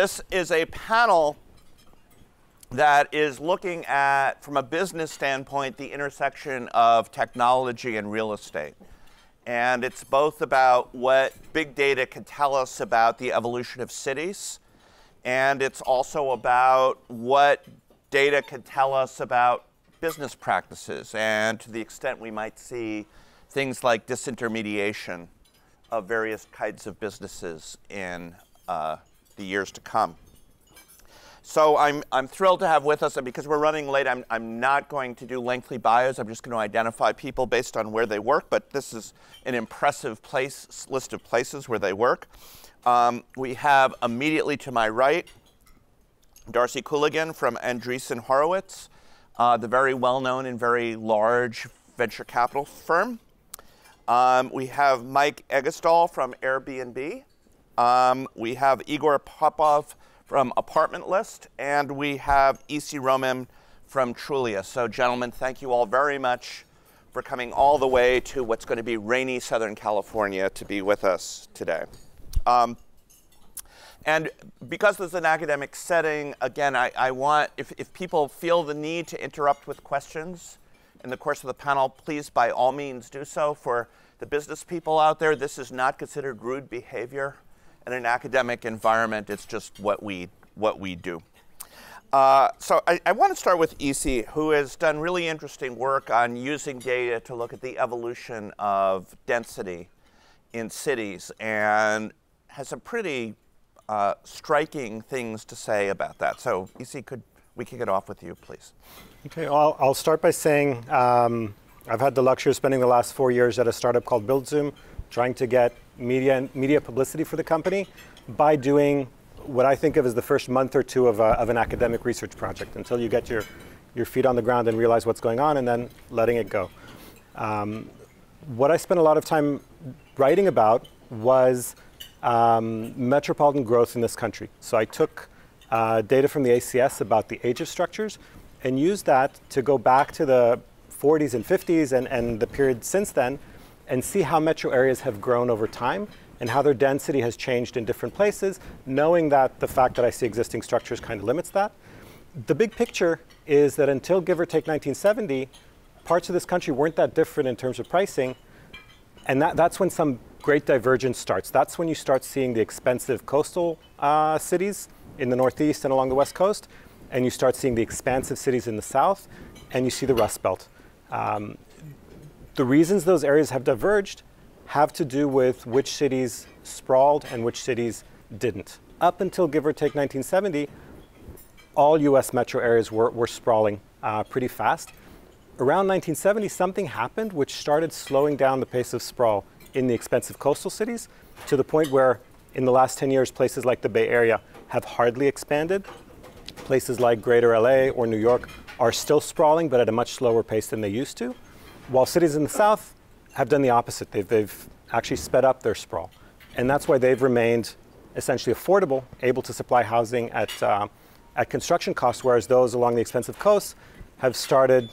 this is a panel that is looking at, from a business standpoint, the intersection of technology and real estate. And it's both about what big data can tell us about the evolution of cities, and it's also about what data can tell us about business practices, and to the extent we might see things like disintermediation of various kinds of businesses in the years to come. So I'm thrilled to have with us, and because we're running late, I'm not going to do lengthy bios. I'm just going to identify people based on where they work, but this is an impressive list of places where they work. We have immediately to my right, Darcy Coolican from Andreessen Horowitz, the very well-known and very large venture capital firm. We have Mike Egesdal from Airbnb. We have Igor Popov from Apartment List, and we have Issi Romem from Trulia. So gentlemen, thank you all very much for coming all the way to what's going to be rainy Southern California to be with us today. And because this is an academic setting, again, I want, if people feel the need to interrupt with questions in the course of the panel, please by all means do so. For the business people out there, this is not considered rude behavior in an academic environment. It's just what we do. So I want to start with Issi, who has done really interesting work on using data to look at the evolution of density in cities, and has some pretty striking things to say about that. So Issi, could we kick it off with you, please? Okay, well, I'll start by saying I've had the luxury of spending the last 4 years at a startup called BuildZoom, trying to get media publicity for the company by doing what I think of as the first month or two of an academic research project, until you get your feet on the ground and realize what's going on, and then letting it go. What I spent a lot of time writing about was metropolitan growth in this country. So I took data from the ACS about the age of structures and used that to go back to the 40s and 50s and the period since then, and see how metro areas have grown over time and how their density has changed in different places, knowing that the fact that I see existing structures kind of limits that. The big picture is that until give or take 1970, parts of this country weren't that different in terms of pricing, and that's when some great divergence starts. That's when you start seeing the expensive coastal cities in the Northeast and along the West Coast, and you start seeing the expansive cities in the South, and you see the Rust Belt. The reasons those areas have diverged have to do with which cities sprawled and which cities didn't. Up until give or take 1970, all US metro areas were sprawling pretty fast. Around 1970, something happened which started slowing down the pace of sprawl in the expensive coastal cities, to the point where in the last 10 years, places like the Bay Area have hardly expanded. Places like Greater LA or New York are still sprawling, but at a much slower pace than they used to, while cities in the South have done the opposite. They've actually sped up their sprawl. And that's why they've remained essentially affordable, able to supply housing at construction costs, whereas those along the expensive coasts have started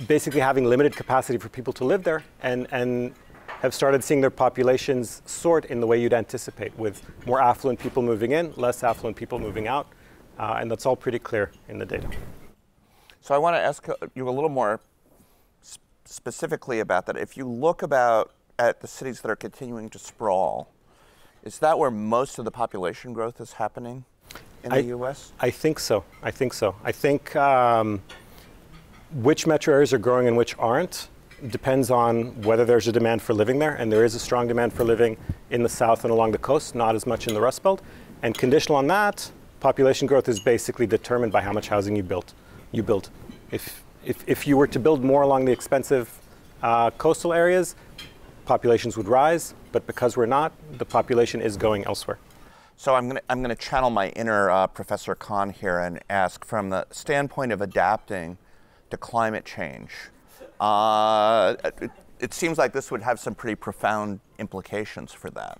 basically having limited capacity for people to live there, and have started seeing their populations sort in the way you'd anticipate, with more affluent people moving in, less affluent people moving out. And that's all pretty clear in the data. So I want to ask you a little more specifically about that. If you look at the cities that are continuing to sprawl, is that where most of the population growth is happening in the US? I think so. I think which metro areas are growing and which aren't depends on whether there's a demand for living there, and there is a strong demand for living in the South and along the coast, not as much in the Rust Belt. And conditional on that, population growth is basically determined by how much housing you build. If you were to build more along the expensive coastal areas, populations would rise, but because we're not, the population is going elsewhere. So I'm going to channel my inner Professor Kahn here and ask, from the standpoint of adapting to climate change, it seems like this would have some pretty profound implications for that.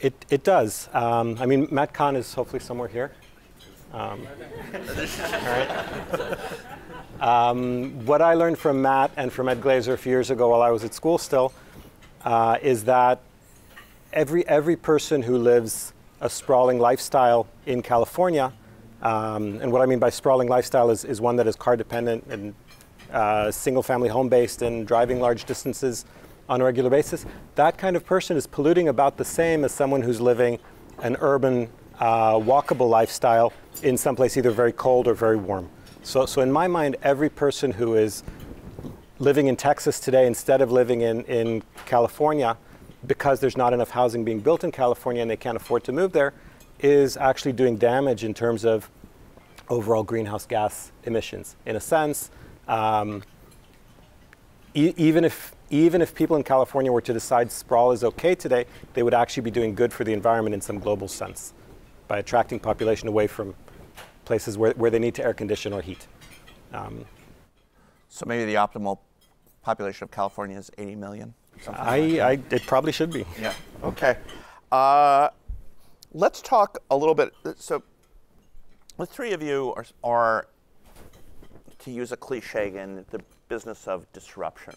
It does. I mean, Matt Kahn is hopefully somewhere here. All right. What I learned from Matt and from Ed Glazer a few years ago while I was at school still is that every person who lives a sprawling lifestyle in California, and what I mean by sprawling lifestyle is one that is car dependent and single-family home-based and driving large distances on a regular basis, that kind of person is polluting about the same as someone who's living an urban, walkable lifestyle in some place either very cold or very warm. So in my mind, every person who is living in Texas today instead of living in California, because there's not enough housing being built in California and they can't afford to move there, is actually doing damage in terms of overall greenhouse gas emissions. In a sense, even if people in California were to decide sprawl is okay today, they would actually be doing good for the environment in some global sense by attracting population away from places where they need to air condition or heat. So maybe the optimal population of California is 80 million? It probably should be. Yeah, okay. Let's talk a little bit. So the three of you are, to use a cliche again, the business of disruption.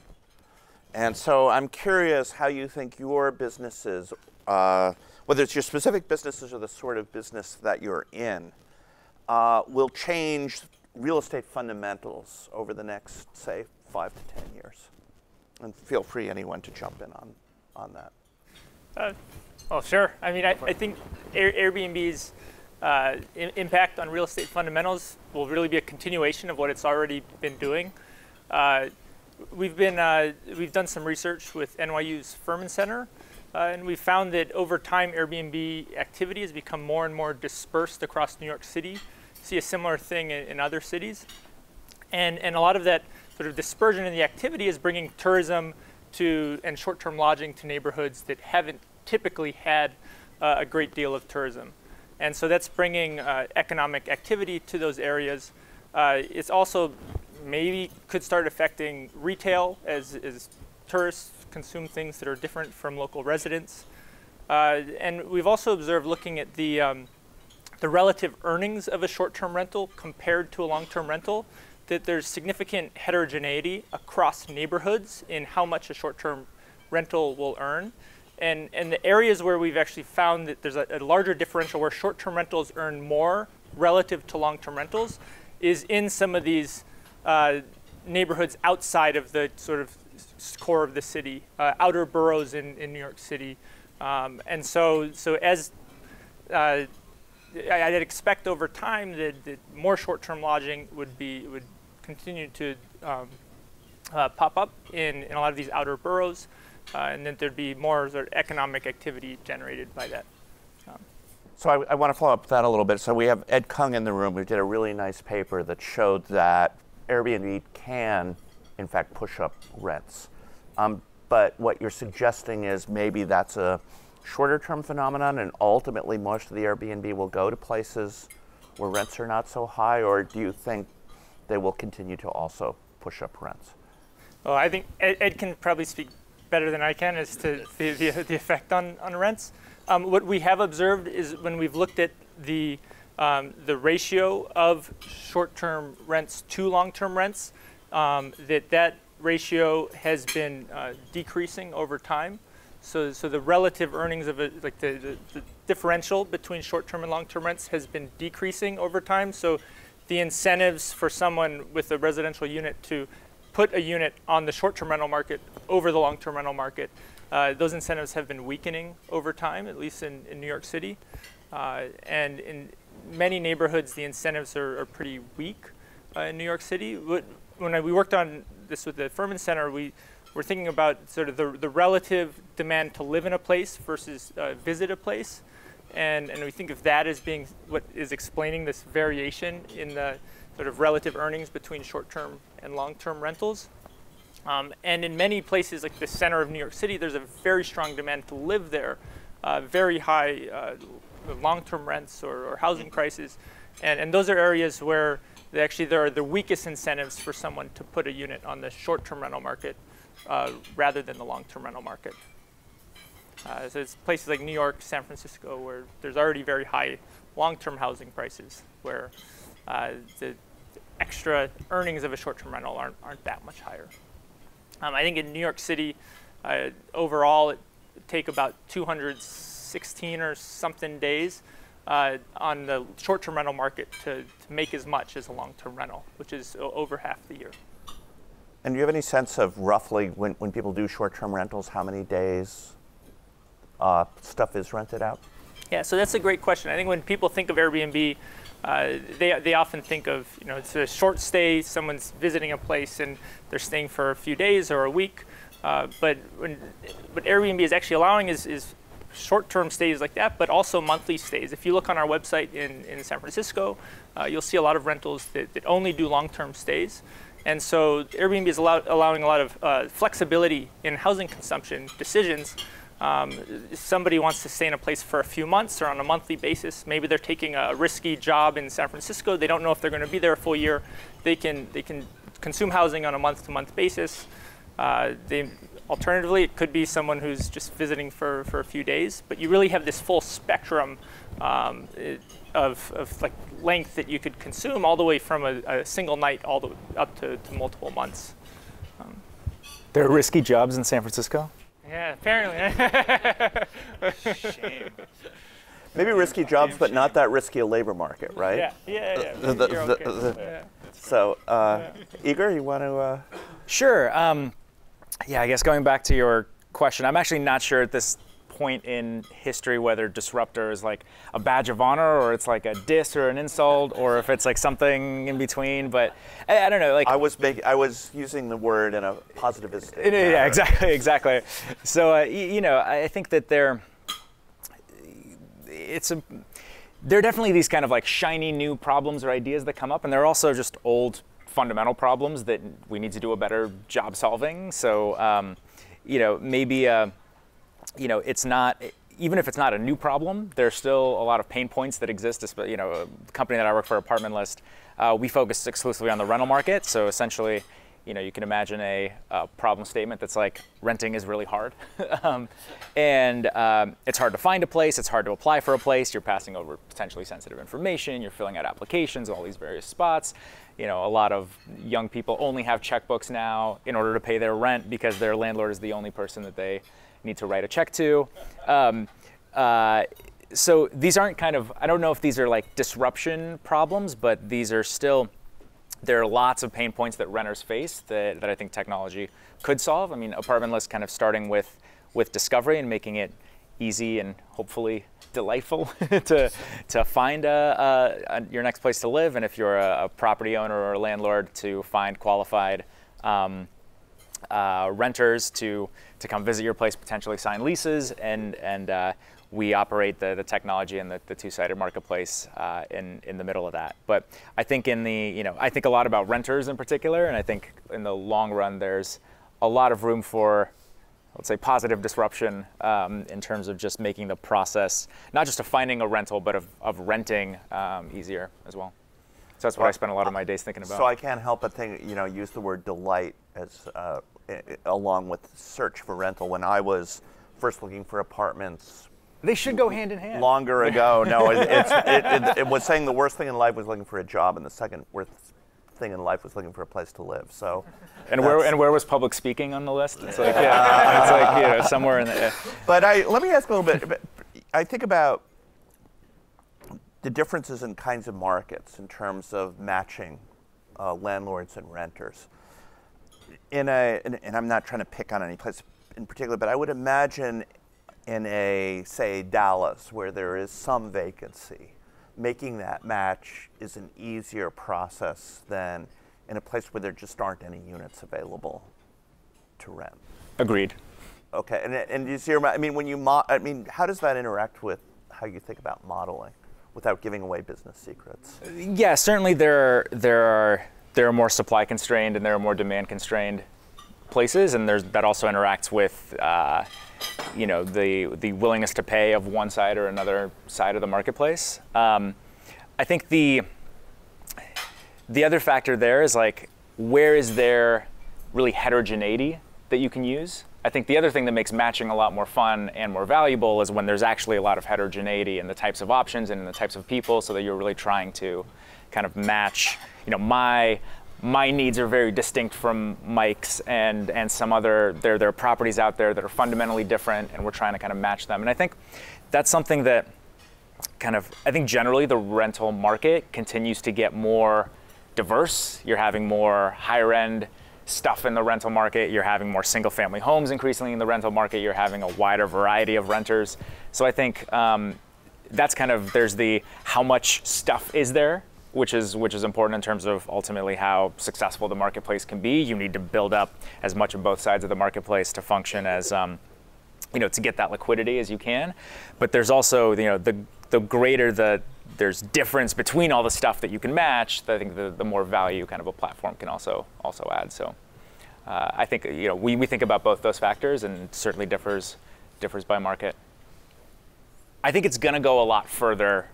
And so I'm curious how you think your businesses, whether it's your specific businesses or the sort of business that you're in, will change real estate fundamentals over the next, say, 5 to 10 years. And feel free, anyone, to jump in on that. Well, sure. I mean, I think Airbnb's impact on real estate fundamentals will really be a continuation of what it's already been doing. We've done some research with NYU's Furman Center, and we found that over time, Airbnb activity has become more and more dispersed across New York City. See a similar thing in other cities, and a lot of that sort of dispersion in the activity is bringing tourism and short-term lodging to neighborhoods that haven't typically had a great deal of tourism. And so that's bringing economic activity to those areas. It's also maybe could start affecting retail as tourists consume things that are different from local residents. And we've also observed, looking at the relative earnings of a short-term rental compared to a long-term rental, that there's significant heterogeneity across neighborhoods in how much a short-term rental will earn. And the areas where we've actually found that there's a larger differential where short-term rentals earn more relative to long-term rentals is in some of these neighborhoods outside of the sort of core of the city, outer boroughs in New York City. And so as I'd expect over time that more short-term lodging would continue to pop up in a lot of these outer boroughs, and that there'd be more sort of economic activity generated by that. So I want to follow up that a little bit. So we have Ed Kung in the room who did a really nice paper that showed that Airbnb can, in fact, push up rents. But what you're suggesting is maybe that's a shorter-term phenomenon, and ultimately most of the Airbnb will go to places where rents are not so high, or do you think they will continue to also push up rents? Well, I think Ed can probably speak better than I can as to the effect on rents. What we have observed is when we've looked at the ratio of short-term rents to long-term rents, that ratio has been decreasing over time. So the relative earnings of it, like the differential between short-term and long-term rents, has been decreasing over time. So the incentives for someone with a residential unit to put a unit on the short-term rental market over the long-term rental market, those incentives have been weakening over time, at least in New York City. And in many neighborhoods, the incentives are pretty weak in New York City. When we worked on this with the Furman Center, we're thinking about sort of the relative demand to live in a place versus visit a place. And we think of that as being what is explaining this variation in the sort of relative earnings between short-term and long-term rentals. And in many places, like the center of New York City, there's a very strong demand to live there, very high long-term rents or housing prices. And those are areas where actually there are the weakest incentives for someone to put a unit on the short-term rental market rather than the long-term rental market. So it's places like New York, San Francisco, where there's already very high long-term housing prices, where the extra earnings of a short-term rental aren't that much higher. I think in New York City, overall, it would take about $260 16 or something days on the short-term rental market to make as much as a long-term rental, which is over half the year. And do you have any sense of roughly when people do short-term rentals, how many days stuff is rented out? Yeah, so that's a great question. I think when people think of Airbnb, they often think of, it's a short stay, someone's visiting a place and they're staying for a few days or a week. But what Airbnb is actually allowing is short-term stays like that, but also monthly stays. If you look on our website in San Francisco, you'll see a lot of rentals that only do long-term stays. And so Airbnb is allowing a lot of flexibility in housing consumption decisions. If somebody wants to stay in a place for a few months or on a monthly basis, maybe they're taking a risky job in San Francisco, they don't know if they're going to be there a full year, they can consume housing on a month-to-month basis. Alternatively, it could be someone who's just visiting for a few days, but you really have this full spectrum of like length that you could consume, all the way from a single night all the way up to multiple months. There are risky jobs in San Francisco? Yeah, apparently. Shame. Maybe risky jobs, but not that risky a labor market, right? Yeah. You're okay. So, Igor, you want to? Sure. Yeah, I guess going back to your question, I'm actually not sure at this point in history whether disruptor is like a badge of honor or it's like a diss or an insult or if it's like something in between. But I don't know. Like I was using the word in a positivistic manner. Yeah, exactly. So I think that there are definitely these kind of like shiny new problems or ideas that come up, and there are also just old fundamental problems that we need to do a better job solving. So, maybe, it's not, even if it's not a new problem, there's still a lot of pain points that exist. A company that I work for, Apartment List, we focus exclusively on the rental market. So essentially, you can imagine a problem statement that's like, renting is really hard. And it's hard to find a place, it's hard to apply for a place, you're passing over potentially sensitive information, you're filling out applications, all these various spots. A lot of young people only have checkbooks now in order to pay their rent because their landlord is the only person that they need to write a check to. So these aren't I don't know if these are like disruption problems, but these are still, there are lots of pain points that renters face that I think technology could solve. I mean, Apartment List kind of starting with discovery and making it easy and hopefully delightful to find your next place to live, and if you're a property owner or a landlord, to find qualified renters to come visit your place, potentially sign leases, and we operate the technology and the two-sided marketplace in the middle of that. But I think I think a lot about renters in particular, and I think in the long run there's a lot of room for, let's say, positive disruption in terms of just making the process, not just of finding a rental, but of renting easier as well. So that's what I spend a lot of my days thinking about. So I can't help but use the word delight as along with search for rental. When I was first looking for apartments, they should go hand in hand. Longer ago, no, it was saying the worst thing in life was looking for a job, and the second worst thing in life was looking for a place to live. So, and where was public speaking on the list? It's like it's like somewhere in the. But let me ask a little bit. I think about the differences in kinds of markets in terms of matching landlords and renters. And I'm not trying to pick on any place in particular, but I would imagine in say Dallas, where there is some vacancy, making that match is an easier process than in a place where there just aren't any units available to rent. Agreed. Okay, and you see, I mean, how does that interact with how you think about modeling, without giving away business secrets? Yeah, certainly there are more supply constrained and there are more demand constrained places, and that also interacts with the willingness to pay of one side or another side of the marketplace. I think the other factor there is like, where is there really heterogeneity that you can use? I think the other thing that makes matching a lot more fun and more valuable is when there's actually a lot of heterogeneity in the types of options and in the types of people, so that you're really trying to kind of match, my my needs are very distinct from Mike's and some other, there are properties out there that are fundamentally different, and we're trying to kind of match them. And I think that's something that I think generally the rental market continues to get more diverse. You're having more higher end stuff in the rental market. You're having more single family homes increasingly in the rental market. You're having a wider variety of renters. So I think that's there's the how much stuff is there, which is important in terms of ultimately how successful the marketplace can be. You need to build up as much of both sides of the marketplace to function as, to get that liquidity as you can. But there's also, the greater there's difference between all the stuff that you can match, I think the more value kind of a platform can also add. So I think, we think about both those factors, and it certainly differs by market. I think it's going to go a lot further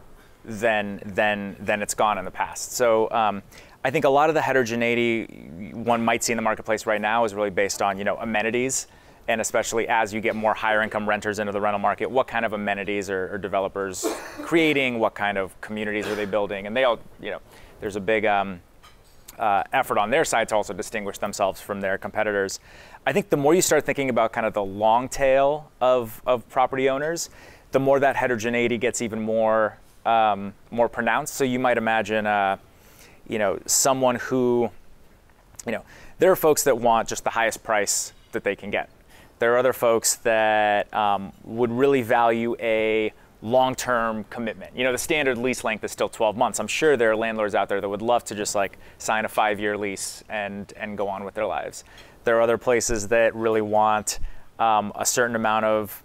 than it's gone in the past. So I think a lot of the heterogeneity one might see in the marketplace right now is really based on, amenities, and especially as you get more higher income renters into the rental market, what kind of amenities are developers creating? What kind of communities are they building? And they all, there's a big effort on their side to also distinguish themselves from their competitors. I think the more you start thinking about kind of the long tail of property owners, the more that heterogeneity gets even more pronounced. So you might imagine, someone who, there are folks that want just the highest price that they can get. There are other folks that would really value a long-term commitment. The standard lease length is still 12 months. I'm sure there are landlords out there that would love to just sign a 5-year lease and go on with their lives. There are other places that really want a certain amount of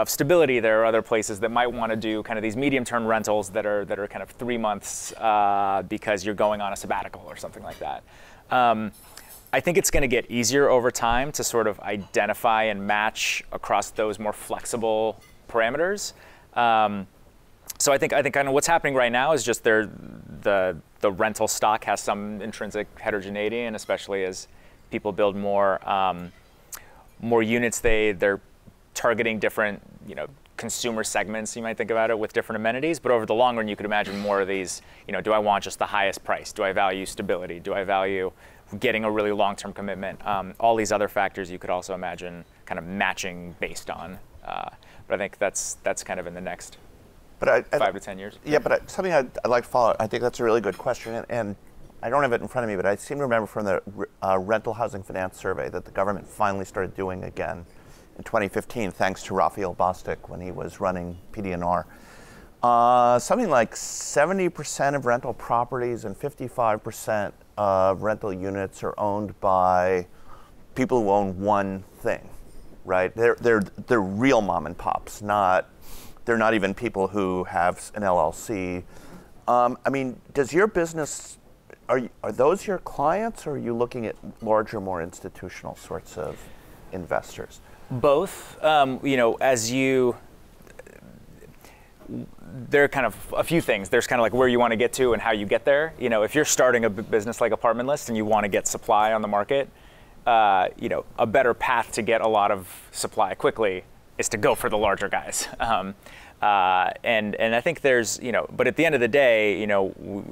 stability. There are other places that might want to do kind of these medium-term rentals that are kind of 3 months because you're going on a sabbatical or something like that. I think it's going to get easier over time to sort of identify and match across those more flexible parameters. So I think kind of what's happening right now is just the rental stock has some intrinsic heterogeneity, and especially as people build more units, they're targeting different consumer segments, you might think about it, with different amenities. But over the long run, you could imagine more of these. Do I want just the highest price? Do I value stability? Do I value getting a really long-term commitment? All these other factors you could also imagine kind of matching based on. But I think that's kind of in the next 5 to 10 years. Yeah, but something I'd like to follow, I think that's a really good question, and I don't have it in front of me, but I seem to remember from the Rental Housing Finance Survey that the government finally started doing again in 2015, thanks to Raphael Bostic when he was running PD&R. Something like 70% of rental properties and 55% of rental units are owned by people who own one thing, right? They're real mom and pops, they're not even people who have an LLC. Does your business, are those your clients, or are you looking at larger, more institutional sorts of investors? Both. There are kind of a few things. There's kind of like where you want to get to and how you get there. If you're starting a business like Apartment List and you want to get supply on the market, a better path to get a lot of supply quickly is to go for the larger guys. And I think there's, but at the end of the day,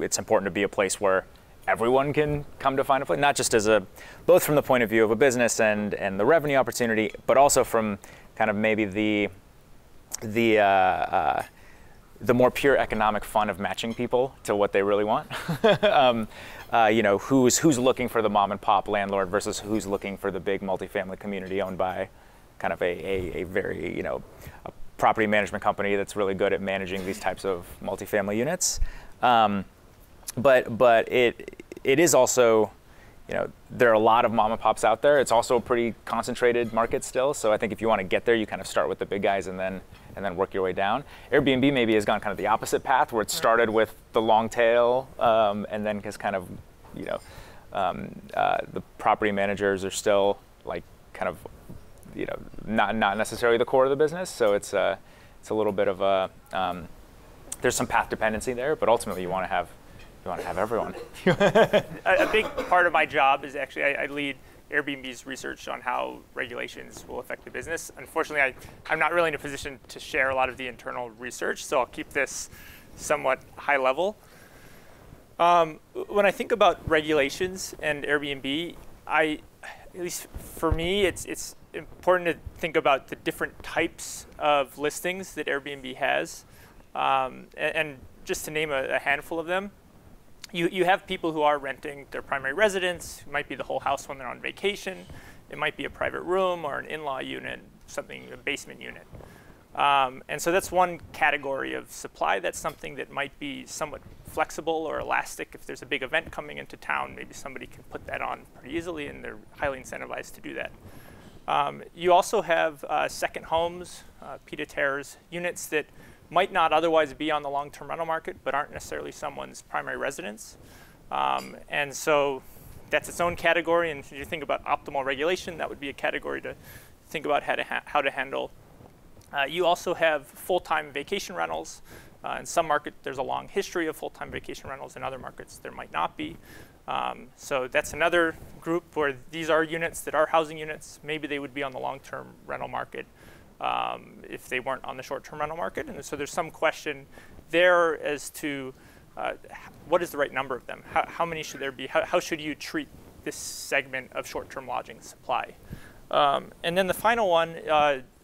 it's important to be a place where everyone can come to find a place, not just both from the point of view of a business and the revenue opportunity, but also from kind of maybe the more pure economic fun of matching people to what they really want. Who's looking for the mom and pop landlord versus who's looking for the big multifamily community owned by kind of a very, a property management company that's really good at managing these types of multifamily units. But it is also, there are a lot of mom and pops out there. It's also a pretty concentrated market still. So I think if you want to get there, you kind of start with the big guys and then work your way down. Airbnb maybe has gone kind of the opposite path, where it started with the long tail, and then has kind of, the property managers are still like kind of, not necessarily the core of the business. So it's a little bit of a, there's some path dependency there, but ultimately you want to have everyone. A big part of my job is actually I lead Airbnb's research on how regulations will affect the business. Unfortunately, I'm not really in a position to share a lot of the internal research, so I'll keep this somewhat high level. When I think about regulations and Airbnb, at least for me, it's important to think about the different types of listings that Airbnb has. And just to name a handful of them, you have people who are renting their primary residence. It might be the whole house when they're on vacation. It might be a private room or an in-law unit, a basement unit. And so that's one category of supply. That's something that might be somewhat flexible or elastic. If there's a big event coming into town, maybe somebody can put that on pretty easily, and they're highly incentivized to do that. You also have second homes, pied-à-terres, units that might not otherwise be on the long-term rental market, but aren't necessarily someone's primary residence. And so that's its own category. And if you think about optimal regulation, that would be a category to think about how to handle. You also have full-time vacation rentals. In some markets, there's a long history of full-time vacation rentals. In other markets, there might not be. So that's another group where these are units that are housing units. Maybe they would be on the long-term rental market if they weren't on the short-term rental market. And so there's some question there as to what is the right number of them? How many should there be? How should you treat this segment of short-term lodging supply? And then the final one,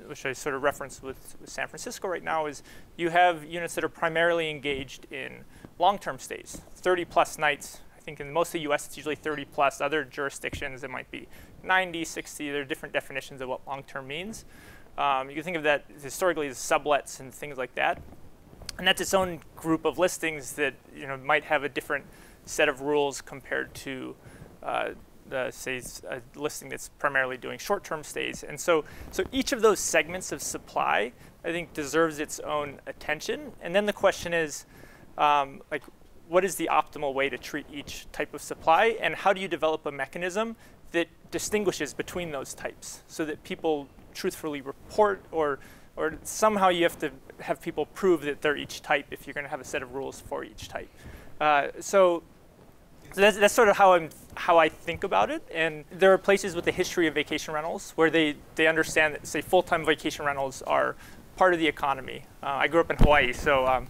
which I sort of referenced with San Francisco right now, is you have units that are primarily engaged in long-term stays, 30-plus nights. I think in most of the US, it's usually 30-plus. Other jurisdictions, it might be 90, 60. There are different definitions of what long-term means. You can think of that historically as sublets and things like that. And that's its own group of listings that might have a different set of rules compared to say, a listing that's primarily doing short-term stays. And so each of those segments of supply, I think, deserves its own attention. And then the question is, what is the optimal way to treat each type of supply? And how do you develop a mechanism that distinguishes between those types so that people truthfully report, or somehow you have to have people prove that they're each type if you're going to have a set of rules for each type. So that's sort of how I think about it. And there are places with a history of vacation rentals where they understand that, say, full-time vacation rentals are part of the economy. I grew up in Hawaii, so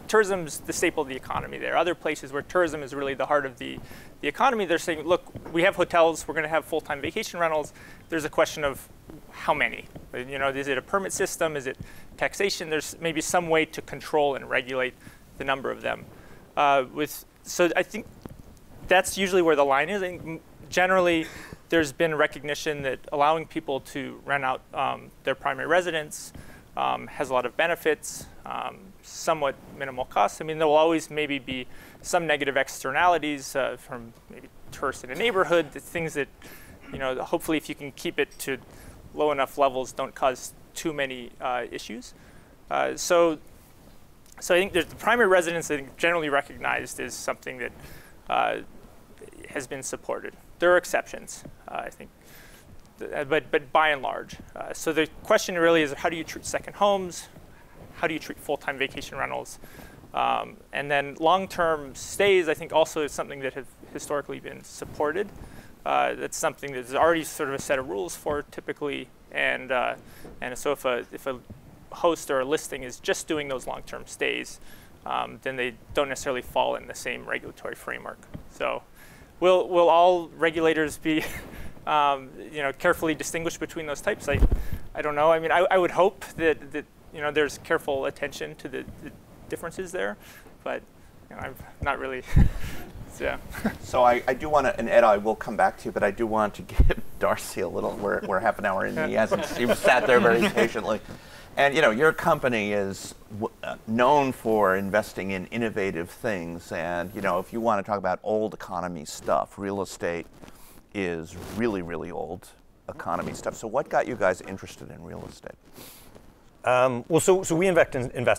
tourism's the staple of the economy there. Other places where tourism is really the heart of the economy, they're saying, look, we have hotels, we're going to have full-time vacation rentals. There's a question of how many. Is it a permit system? Is it taxation? There's maybe some way to control and regulate the number of them. So I think that's usually where the line is. I think generally, there's been recognition that allowing people to rent out their primary residence has a lot of benefits, somewhat minimal costs. I mean, there will always maybe be some negative externalities from maybe tourists in a neighborhood, the things that, hopefully if you can keep it to low enough levels, don't cause too many issues. So I think there's the primary residence, I think, generally recognized as something that has been supported. There are exceptions, I think, but by and large. So the question really is, how do you treat second homes? How do you treat full-time vacation rentals? And then long-term stays, I think, also is something that have historically been supported. That's something that's already sort of a set of rules for typically. And so if a host or a listing is just doing those long-term stays, then they don't necessarily fall in the same regulatory framework. So will all regulators be carefully distinguish between those types? I don't know. I mean, I would hope that there's careful attention to the differences there, but I'm not really. Yeah. So I do want to, and Ed, I will come back to you, but I do want to give Darcy a little. We're half an hour in, and he hasn't. You've sat there very patiently. And your company is known for investing in innovative things. And if you want to talk about old economy stuff, real estate is really, really old economy stuff. So what got you guys interested in real estate? So we invest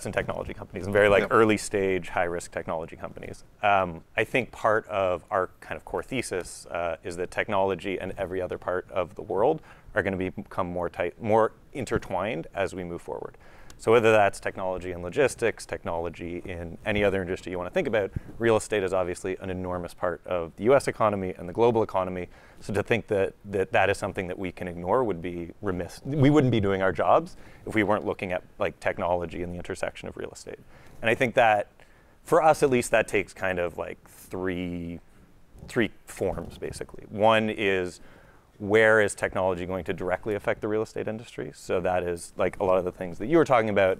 in technology companies, and very early stage, high risk technology companies. I think part of our kind of core thesis is that technology and every other part of the world are going to become more intertwined as we move forward. So whether that's technology in logistics, technology in any other industry you want to think about, real estate is obviously an enormous part of the US economy and the global economy. So to think that is something that we can ignore would be remiss. We wouldn't be doing our jobs if we weren't looking at technology and the intersection of real estate. And I think that for us, at least, that takes kind of like three forms, basically. One is, where is technology going to directly affect the real estate industry? So that is like a lot of the things that you were talking about,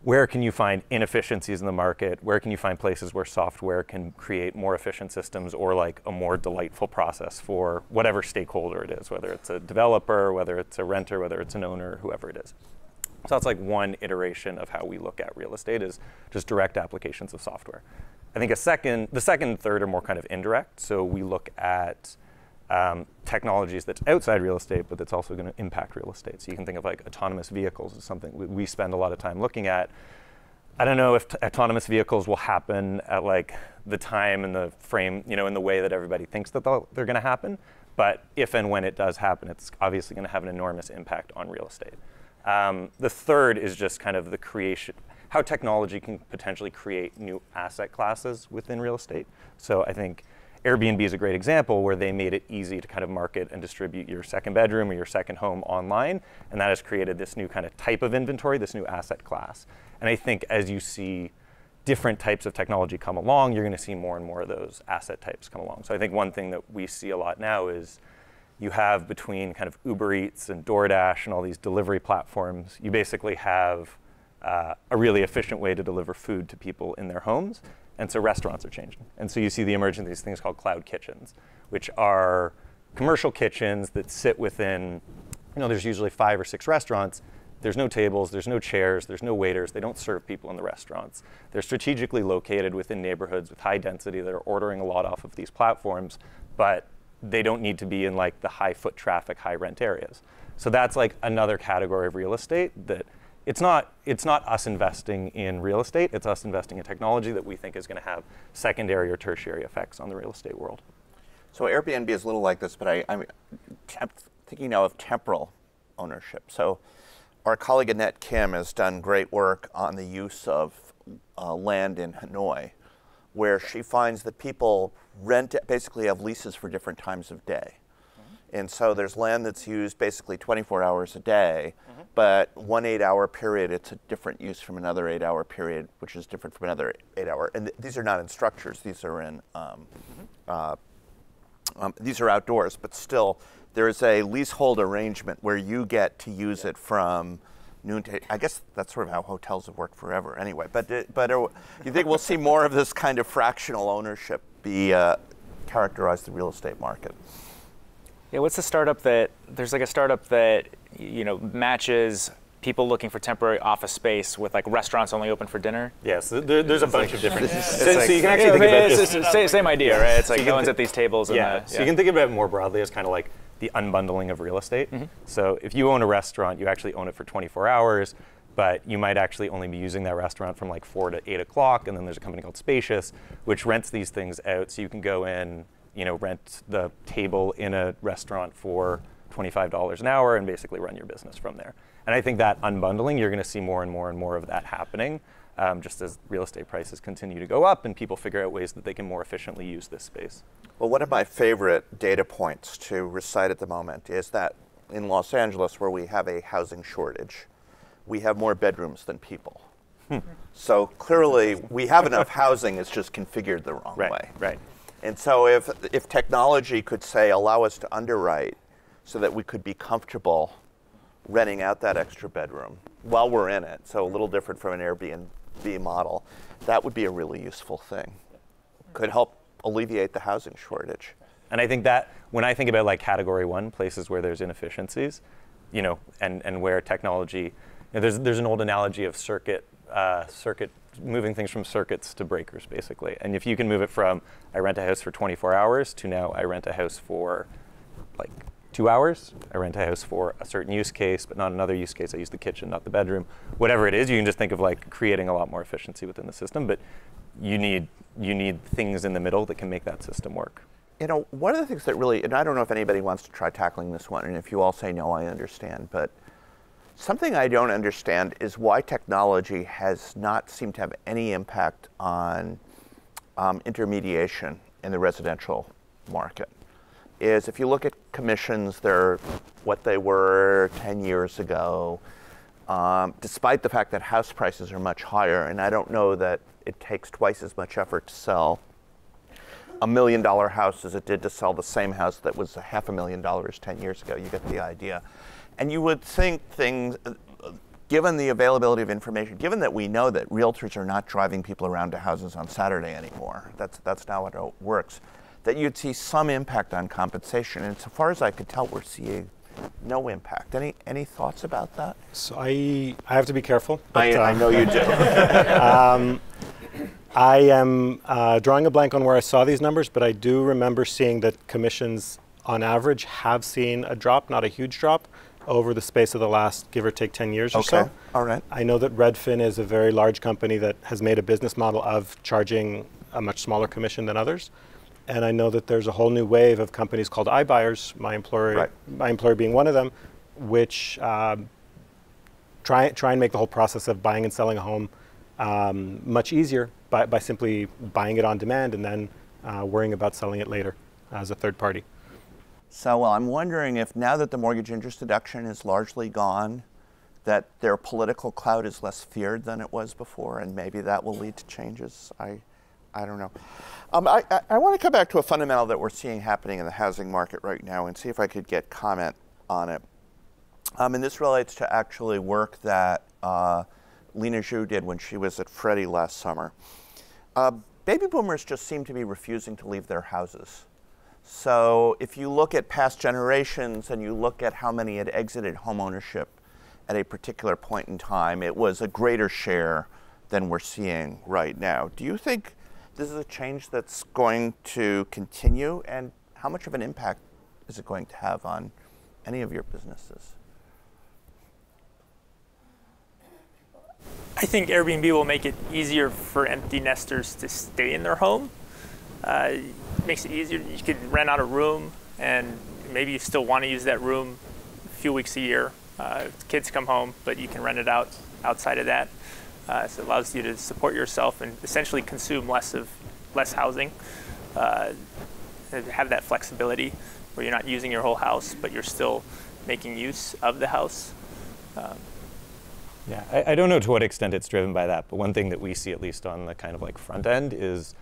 where can you find inefficiencies in the market? Where can you find places where software can create more efficient systems or like a more delightful process for whatever stakeholder it is, whether it's a developer, whether it's a renter, whether it's an owner, whoever it is. So that's like one iteration of how we look at real estate, is just direct applications of software. I think the second and third are more kind of indirect. So we look at technologies that's outside real estate, but that's also going to impact real estate. So you can think of like autonomous vehicles as something we spend a lot of time looking at. I don't know if autonomous vehicles will happen at like the time and the frame, in the way that everybody thinks that they're going to happen. But if and when it does happen, it's obviously going to have an enormous impact on real estate. The third is just kind of the creation, how technology can potentially create new asset classes within real estate. So I think Airbnb is a great example where they made it easy to kind of market and distribute your second bedroom or your second home online. And that has created this new kind of type of inventory, this new asset class. And I think as you see different types of technology come along, you're going to see more and more of those asset types come along. So I think one thing that we see a lot now is you have, between kind of Uber Eats and DoorDash and all these delivery platforms, you basically have a really efficient way to deliver food to people in their homes. And so restaurants are changing. And so you see the emergence of these things called cloud kitchens, which are commercial kitchens that sit within, there's usually 5 or 6 restaurants. There's no tables, there's no chairs, there's no waiters. They don't serve people in the restaurants. They're strategically located within neighborhoods with high density that are ordering a lot off of these platforms, but they don't need to be in like the high foot traffic, high rent areas. So that's like another category of real estate that it's not us investing in real estate, it's us investing in technology that we think is going to have secondary or tertiary effects on the real estate world. So Airbnb is a little like this, but I'm thinking now of temporal ownership. So our colleague Annette Kim has done great work on the use of land in Hanoi, where she finds that people basically have leases for different times of day. And so there's land that's used basically 24 hours a day, but one 8-hour period, it's a different use from another 8-hour period, which is different from another 8-hour. And these are not in structures, these are in, these are outdoors, but still there is a leasehold arrangement where you get to use it from noon to, I guess that's sort of how hotels have worked forever anyway. But you think we'll see more of this kind of fractional ownership be characterize the real estate market? Yeah, what's the startup that, there's like a startup that, matches people looking for temporary office space with like restaurants only open for dinner? Yes, there's a bunch of different. So you can actually think about it's same idea, right? It's like no one's at these tables. So you can think about it more broadly as kind of like the unbundling of real estate. So if you own a restaurant, you actually own it for 24 hours, but you might actually only be using that restaurant from like 4 to 8 o'clock, and then there's a company called Spacious, which rents these things out, so you can go in, rent the table in a restaurant for $25 an hour and basically run your business from there. And I think that unbundling, you're going to see more and more and more of that happening, just as real estate prices continue to go up and people figure out ways that they can more efficiently use this space. Well, one of my favorite data points to recite at the moment is that in Los Angeles, where we have a housing shortage, we have more bedrooms than people. So clearly, we have enough housing, it's just configured the wrong way. Right. And so if technology could say, allow us to underwrite so that we could be comfortable renting out that extra bedroom while we're in it, so a little different from an Airbnb model, that would be a really useful thing. Could help alleviate the housing shortage. And I think that when I think about like category 1, places where there's inefficiencies, and where technology, there's an old analogy of circuit moving things from circuits to breakers, basically. And if you can move it from I rent a house for 24 hours to now I rent a house for like 2 hours, I rent a house for a certain use case, but not another use case, I use the kitchen, not the bedroom, whatever it is, you can just think of like creating a lot more efficiency within the system, but you need things in the middle that can make that system work. One of the things that really, and I don't know if anybody wants to try tackling this one, and if you all say no, I understand, but something I don't understand is why technology has not seemed to have any impact on intermediation in the residential market. Is if you look at commissions, they're what they were 10 years ago. despite the fact that house prices are much higher, and I don't know that it takes twice as much effort to sell $1 million house as it did to sell the same house that was $500,000 10 years ago. You get the idea. And you would think things, given the availability of information, given that we know that realtors are not driving people around to houses on Saturday anymore, that's not how it works, that you'd see some impact on compensation. And so far as I could tell, we're seeing no impact. Any thoughts about that? So I have to be careful. But, I know you do. I am drawing a blank on where I saw these numbers, but I do remember seeing that commissions on average have seen a drop, not a huge drop, over the space of the last, give or take, 10 years or so. All right. I know that Redfin is a very large company that has made a business model of charging a much smaller commission than others. And I know that there's a whole new wave of companies called iBuyers, my employer being one of them, which try and make the whole process of buying and selling a home much easier by simply buying it on demand and then worrying about selling it later as a third party. So well, I'm wondering if now that the mortgage interest deduction is largely gone, that their political clout is less feared than it was before, and maybe that will lead to changes. I don't know. I want to come back to a fundamental that we're seeing happening in the housing market right now and see if I could get comment on it. And this relates to actually work that Lena Zhu did when she was at Freddie last summer. Baby boomers just seem to be refusing to leave their houses. So if you look at past generations and you look at how many had exited homeownership at a particular point in time, it was a greater share than we're seeing right now. Do you think this is a change that's going to continue, and how much of an impact is it going to have on any of your businesses? I think Airbnb will make it easier for empty nesters to stay in their home. It makes it easier. You could rent out a room, and maybe you still want to use that room a few weeks a year. Kids come home, but you can rent it out outside of that. So it allows you to support yourself and essentially consume less housing. Have that flexibility where you're not using your whole house, but you're still making use of the house. Yeah, I don't know to what extent it's driven by that, but one thing that we see, at least on the kind of like front end, is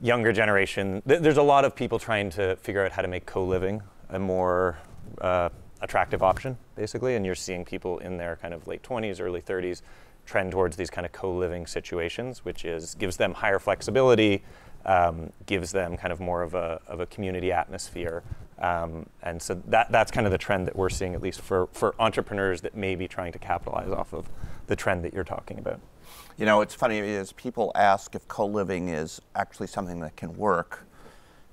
younger generation. There's a lot of people trying to figure out how to make co-living a more attractive option, basically, and you're seeing people in their kind of late 20s, early 30s trend towards these kind of co-living situations, which gives them higher flexibility, gives them kind of more of a community atmosphere. And so that's kind of the trend that we're seeing, at least for entrepreneurs that may be trying to capitalize off of the trend that you're talking about. You know, it's funny is people ask if co-living is actually something that can work.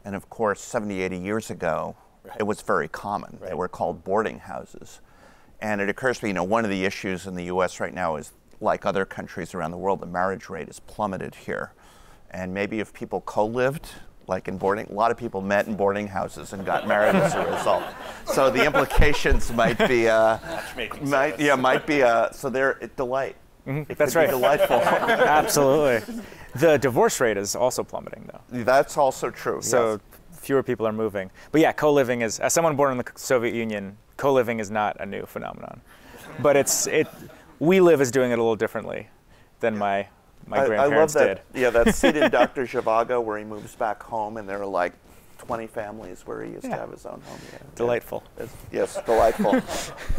And of course, 70, 80 years ago, it was very common. They were called boarding houses. And it occurs to me, you know, one of the issues in the US right now is, like other countries around the world, the marriage rate has plummeted here. And maybe if people co-lived, like in boarding, a lot of people met in boarding houses and got married as a result. So the implications might be, so they're a delight. Mm-hmm. It That's could right. be delightful. Absolutely. The divorce rate is also plummeting, though. That's also true. So yes. Fewer people are moving. But yeah, co-living is, as someone born in the Soviet Union, co-living is not a new phenomenon. But we live as doing it a little differently than my grandparents I love that, did. Yeah, that scene in Dr. Zhivago where he moves back home and there are like 20 families where he used to have his own home. Yeah. Delightful. Yes, delightful.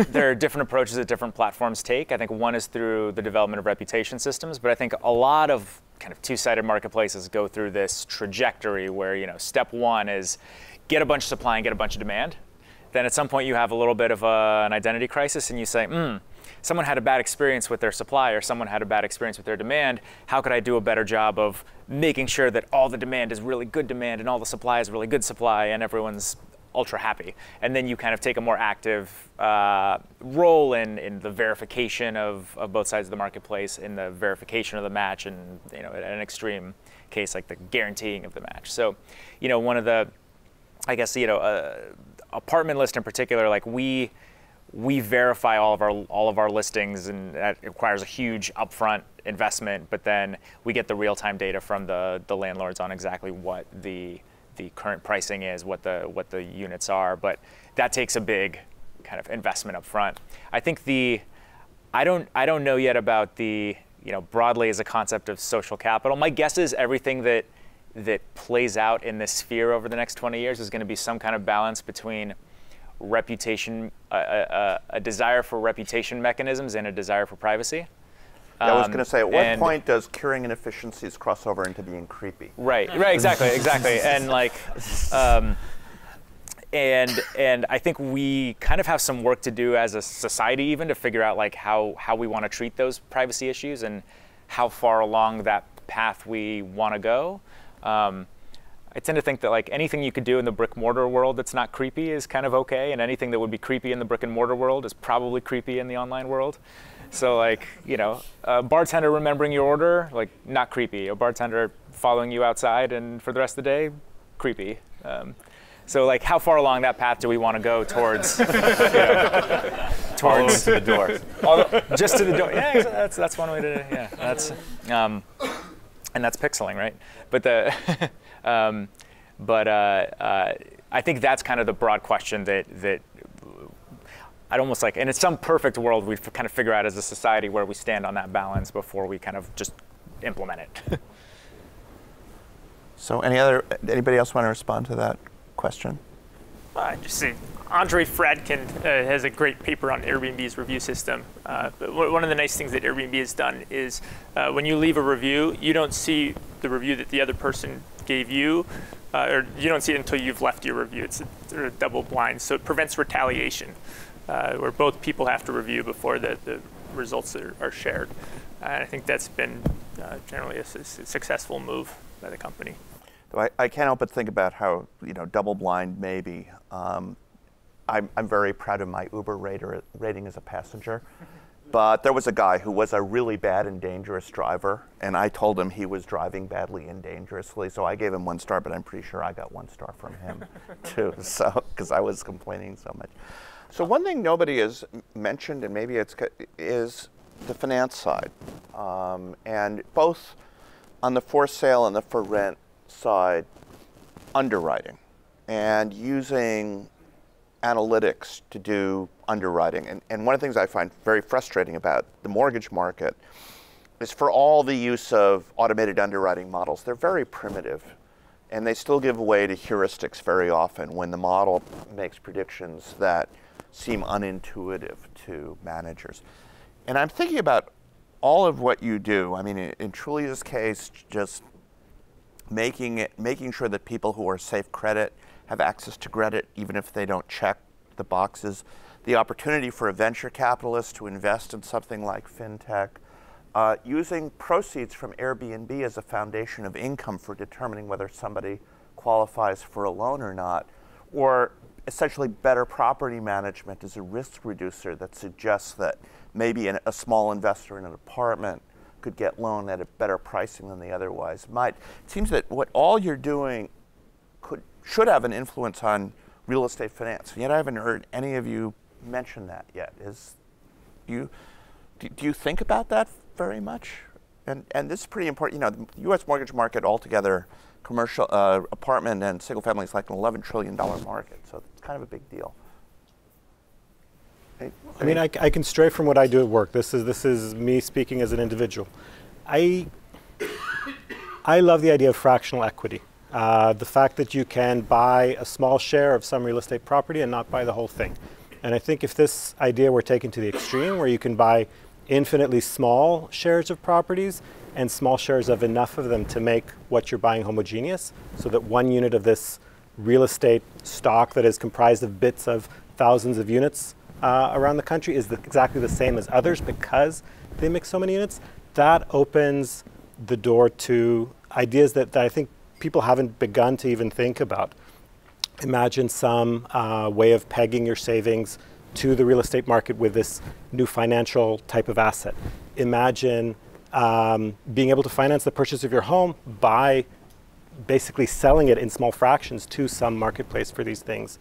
There are different approaches that different platforms take. I think one is through the development of reputation systems, but I think a lot of kind of two-sided marketplaces go through this trajectory where, you know, step one is get a bunch of supply and get a bunch of demand. Then at some point you have a little bit of an identity crisis and you say, someone had a bad experience with their supply or someone had a bad experience with their demand. How could I do a better job of making sure that all the demand is really good demand and all the supply is really good supply and everyone's ultra happy? And then you kind of take a more active role in the verification of both sides of the marketplace, in the verification of the match, and, you know, in an extreme case like the guaranteeing of the match. So, you know, one of the, I guess, you know, apartment list in particular, like we verify all of our listings, and that requires a huge upfront investment, but then we get the real-time data from the landlords on exactly what the current pricing is, what the units are, but that takes a big kind of investment up front. I think I don't know yet about the, broadly as a concept of social capital. My guess is everything that plays out in this sphere over the next 20 years is going to be some kind of balance between reputation, a desire for reputation mechanisms and a desire for privacy. I was going to say, at what point does curing inefficiencies cross over into being creepy? Right, exactly. And like, and I think we kind of have some work to do as a society even to figure out like how we want to treat those privacy issues and how far along that path we want to go. I tend to think that like anything you could do in the brick and mortar world that's not creepy is kind of okay, and anything that would be creepy in the brick and mortar world is probably creepy in the online world. So like, a bartender remembering your order, like not creepy. A bartender following you outside and for the rest of the day, creepy. So like, how far along that path do we want to go towards, towards to the door? Just to the door. Yeah, that's one way to. Yeah, that's and that's pixeling, right? But I think that's kind of the broad question that I'd almost like, and in some perfect world, we kind of figure out as a society where we stand on that balance before we kind of just implement it. So anybody else want to respond to that question? Just say, Andre Fradkin has a great paper on Airbnb's review system. But one of the nice things that Airbnb has done is when you leave a review, you don't see the review that the other person gave you, or you don't see it until you've left your review. It's a double blind, so it prevents retaliation, where both people have to review before the results are shared. And I think that's been generally a successful move by the company. I can't help but think about how, double blind maybe. I'm very proud of my Uber rating as a passenger. But there was a guy who was a really bad and dangerous driver, and I told him he was driving badly and dangerously, so I gave him 1 star, but I'm pretty sure I got 1 star from him too, so because I was complaining so much. So one thing nobody has mentioned, and maybe is the finance side, and both on the for sale and the for rent side, underwriting and using analytics to do underwriting. And one of the things I find very frustrating about the mortgage market is for all the use of automated underwriting models, they're very primitive, and they still give way to heuristics very often when the model makes predictions that seem unintuitive to managers. And I'm thinking about all of what you do. I mean, in Trulia's case, just making sure that people who are safe credit have access to credit, even if they don't check the boxes. The opportunity for a venture capitalist to invest in something like fintech, using proceeds from Airbnb as a foundation of income for determining whether somebody qualifies for a loan or not, or essentially better property management as a risk reducer that suggests that maybe a small investor in an apartment could get loan at a better pricing than they otherwise might. It seems that what all you're doing should have an influence on real estate finance. Yet I haven't heard any of you mention that yet. Do you think about that very much? And this is pretty important. The U.S. mortgage market altogether, commercial apartment and single family is like an $11 trillion market, so it's kind of a big deal. I mean, I can stray from what I do at work. This is me speaking as an individual. I love the idea of fractional equity. The fact that you can buy a small share of some real estate property and not buy the whole thing. And I think if this idea were taken to the extreme, where you can buy infinitely small shares of properties and small shares of enough of them to make what you're buying homogeneous, so that one unit of this real estate stock that is comprised of bits of thousands of units around the country is exactly the same as others because they make so many units, that opens the door to ideas that I think people haven't begun to even think about. Imagine some way of pegging your savings to the real estate market with this new financial type of asset. Imagine being able to finance the purchase of your home by basically selling it in small fractions to some marketplace for these things.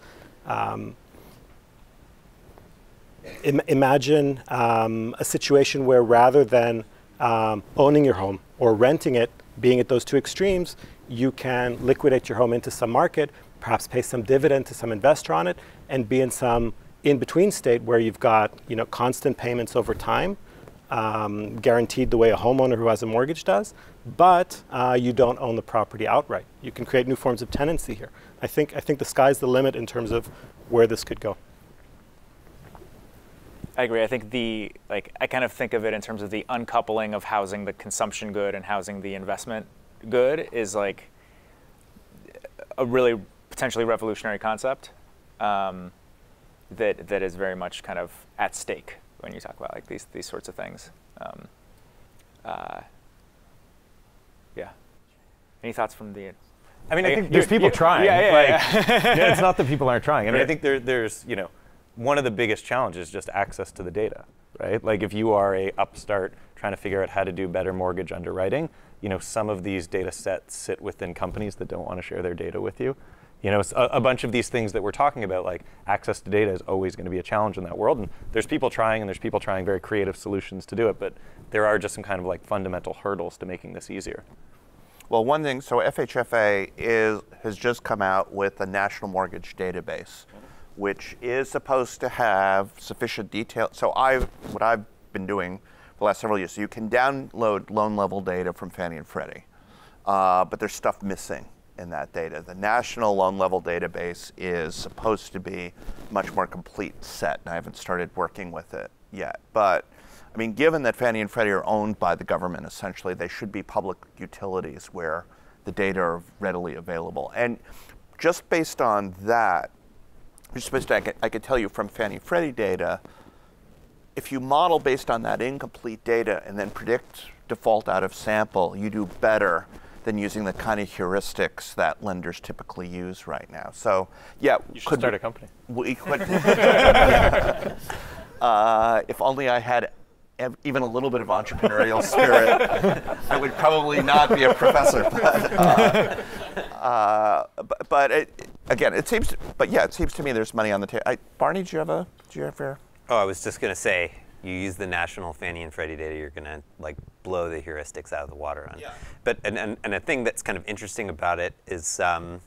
Imagine a situation where rather than owning your home or renting it, being at those two extremes, you can liquidate your home into some market, perhaps pay some dividend to some investor on it, and be in some in-between state where you've got constant payments over time, guaranteed the way a homeowner who has a mortgage does, but you don't own the property outright. You can create new forms of tenancy here. I think the sky's the limit in terms of where this could go. I agree. I think I kind of think of it in terms of the uncoupling of housing the consumption good and housing the investment good is like a really potentially revolutionary concept that is very much kind of at stake when you talk about like these sorts of things. Yeah. Any thoughts from the? I mean, I think there's people trying. Yeah, it's not that people aren't trying. I mean, I think there's one of the biggest challenges is just access to the data, right? Like if you are a upstart trying to figure out how to do better mortgage underwriting, some of these data sets sit within companies that don't want to share their data with you. A bunch of these things that we're talking about, like access to data is always going to be a challenge in that world. And there's people trying, and there's people trying very creative solutions to do it. But there are just some kind of like fundamental hurdles to making this easier. Well, one thing, so FHFA has just come out with a national mortgage database, which is supposed to have sufficient detail. So what I've been doing for the last several years, so you can download loan level data from Fannie and Freddie, but there's stuff missing in that data. The national loan level database is supposed to be a much more complete set, and I haven't started working with it yet. But I mean, given that Fannie and Freddie are owned by the government, essentially, they should be public utilities where the data are readily available. And just based on that, I could tell you from Fannie and Freddie data, if you model based on that incomplete data and then predict default out of sample, you do better than using the kind of heuristics that lenders typically use right now. So, yeah. You should start a company. We could. If only I had even a little bit of entrepreneurial spirit, I would probably not be a professor. But it seems to me there's money on the table. Barney, do you have your? Oh, I was just going to say, you use the national Fannie and Freddie data, you're going to like blow the heuristics out of the water on. Yeah. But and a thing that's kind of interesting about it is, I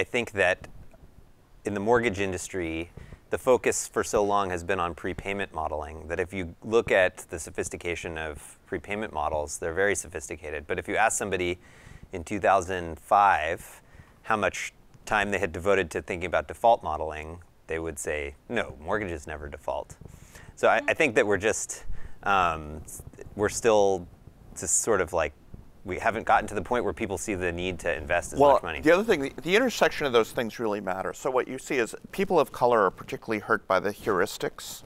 think that in the mortgage industry, the focus for so long has been on prepayment modeling, that if you look at the sophistication of prepayment models, they're very sophisticated. But if you ask somebody in 2005 how much time they had devoted to thinking about default modeling, they would say, no, mortgages never default. So I think that we're still just sort of like, we haven't gotten to the point where people see the need to invest as much money. The other thing, the intersection of those things really matters. So what you see is people of color are particularly hurt by the heuristics.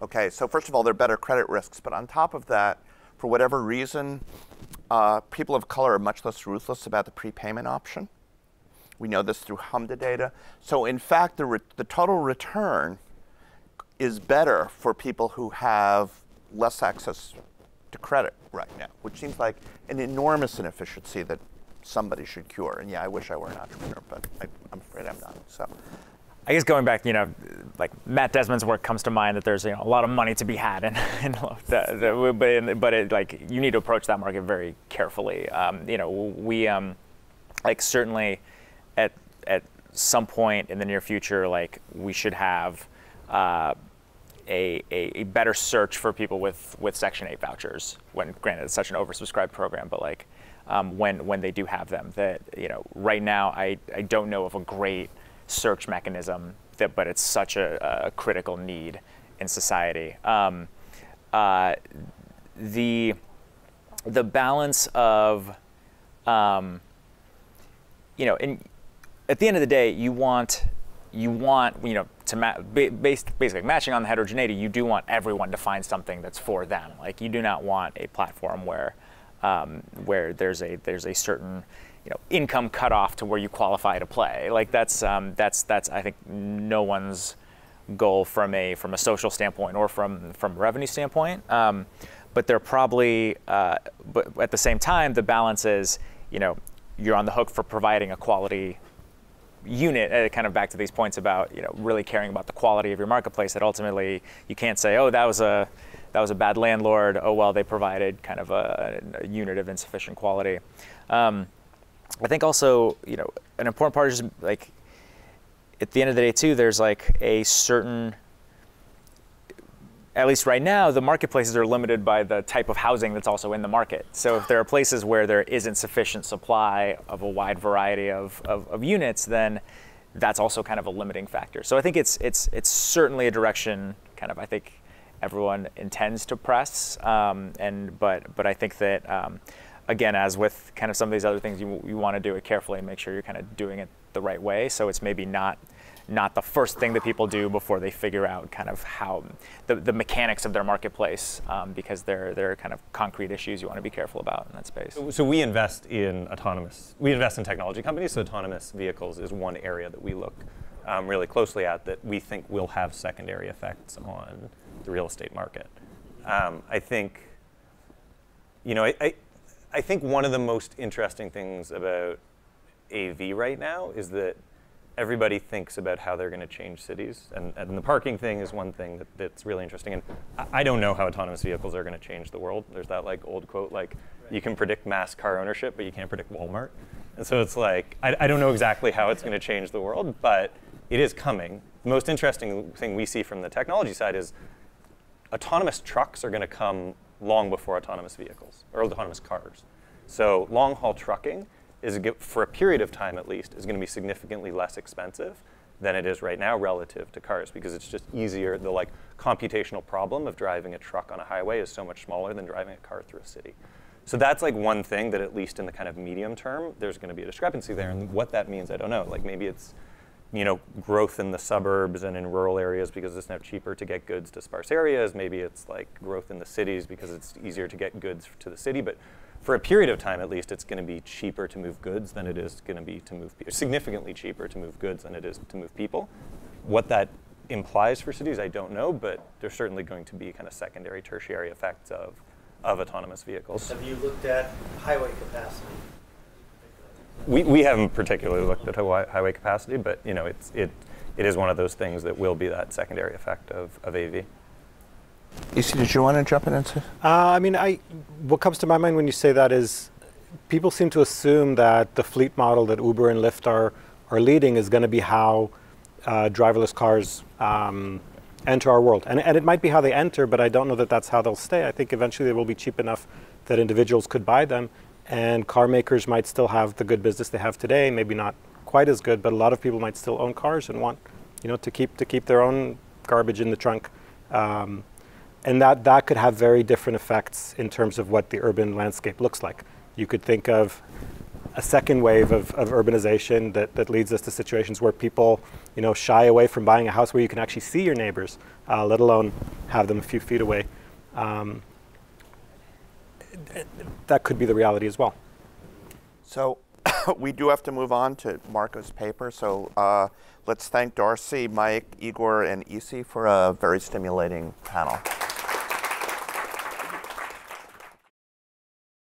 Okay, so first of all, they're better credit risks, but on top of that, for whatever reason, people of color are much less ruthless about the prepayment option. We know this through HMDA data. So in fact, the total return is better for people who have less access to credit right now, which seems like an enormous inefficiency that somebody should cure. And yeah, I wish I were an entrepreneur, but I'm afraid I'm not. So, I guess going back, like Matt Desmond's work comes to mind that there's a lot of money to be had, but like you need to approach that market very carefully. We like certainly at some point in the near future, like we should have a better search for people with Section 8 vouchers. When granted, it's such an oversubscribed program, but like when they do have them, that right now I don't know of a great search mechanism but it's such a critical need in society. The balance of at the end of the day, you want to basically matching on the heterogeneity. You do want everyone to find something that's for them. Like you do not want a platform where there's a certain income cutoff to where you qualify to play. Like that's I think no one's goal from a social standpoint or from a revenue standpoint. But they're probably but at the same time the balance is you're on the hook for providing a quality unit, kind of back to these points about really caring about the quality of your marketplace, that ultimately you can't say, oh, that was a bad landlord, oh well, they provided kind of a unit of insufficient quality. I think also an important part is like at the end of the day too, there's like a certain, at least right now, the marketplaces are limited by the type of housing that's also in the market. So if there are places where there isn't sufficient supply of a wide variety of units, then that's also kind of a limiting factor. So I think it's certainly a direction kind of I think everyone intends to press, but I think that again, as with kind of some of these other things, you want to do it carefully and make sure you're kind of doing it the right way. So it's maybe not the first thing that people do before they figure out kind of how the mechanics of their marketplace, because they're kind of concrete issues you want to be careful about in that space. So we invest in technology companies. So autonomous vehicles is one area that we look really closely at that we think will have secondary effects on the real estate market. I think, I think one of the most interesting things about AV right now is that everybody thinks about how they're going to change cities. And the parking thing is one thing that's really interesting. And I don't know how autonomous vehicles are going to change the world. There's that like old quote, like, you can predict mass car ownership, but you can't predict Walmart. And so it's like, I don't know exactly how it's going to change the world, but it is coming. The most interesting thing we see from the technology side is autonomous trucks are going to come long before autonomous vehicles, or autonomous cars. So long-haul trucking is, for a period of time at least, is going to be significantly less expensive than it is right now relative to cars, because it's just easier. The like computational problem of driving a truck on a highway is so much smaller than driving a car through a city. So that's like one thing that at least in the kind of medium term, there's going to be a discrepancy there. And what that means, I don't know. Like maybe it's growth in the suburbs and in rural areas because it's now cheaper to get goods to sparse areas. Maybe it's like growth in the cities because it's easier to get goods to the city. But for a period of time, at least, it's going to be cheaper to move goods than it is going to be to move people. Significantly cheaper to move goods than it is to move people. What that implies for cities, I don't know, but there's certainly going to be kind of secondary, tertiary effects of autonomous vehicles. Have you looked at highway capacity? We haven't particularly looked at highway capacity, but it is one of those things that will be that secondary effect of AV. Issi, did you want to jump in into? What comes to my mind when you say that is, people seem to assume that the fleet model that Uber and Lyft are leading is going to be how driverless cars enter our world. And it might be how they enter, but I don't know that that's how they'll stay. I think eventually they will be cheap enough that individuals could buy them, and car makers might still have the good business they have today, maybe not quite as good, but a lot of people might still own cars and want to keep their own garbage in the trunk. And that could have very different effects in terms of what the urban landscape looks like. You could think of a second wave of urbanization that leads us to situations where people shy away from buying a house where you can actually see your neighbors, let alone have them a few feet away. That could be the reality as well. So we do have to move on to Marco's paper. So let's thank Darcy, Mike, Igor, and Issi for a very stimulating panel.